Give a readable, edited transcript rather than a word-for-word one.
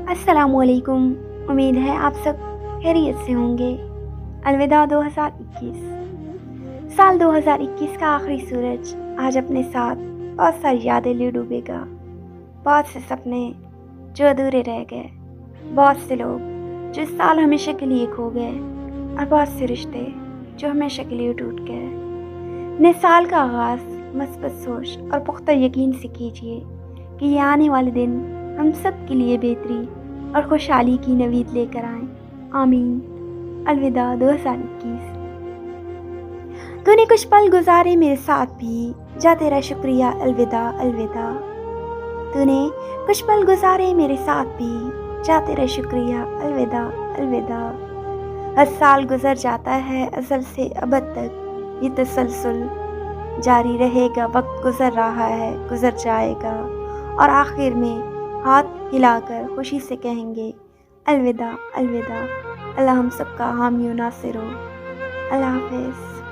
السلام علیکم، امید ہے آپ سب خیریت سے ہوں گے۔ الوداع 2021۔ سال 2021 کا آخری سورج آج اپنے ساتھ بہت ساری یادیں لے ڈوبے گا، بہت سے سپنے جو ادھورے رہ گئے، بہت سے لوگ جو اس سال ہمیشہ کے لیے کھو گئے، اور بہت سے رشتے جو ہمیشہ کے لیے ٹوٹ گئے۔ نئے سال کا آغاز مثبت سوچ اور پختہ یقین سے کیجیے کہ یہ آنے والے دن ہم سب کے لیے بہتری اور خوشحالی کی نوید لے کر آئیں۔ آمین۔ الوداع 2021۔ تو نے کچھ پل گزارے میرے ساتھ بھی، جا تیرا شکریہ الوداع الوداع۔ تو نے کچھ پل گزارے میرے ساتھ بھی، جا تیرا شکریہ الوداع الوداع۔ ہر سال گزر جاتا ہے ازل سے ابد تک، یہ تسلسل جاری رہے گا، وقت گزر رہا ہے گزر جائے گا، اور آخر میں ہاتھ ہلا کر خوشی سے کہیں گے الوداع الوداع۔ اللہ ہم سب کا حامی و ناصر ہو۔ اللہ حافظ۔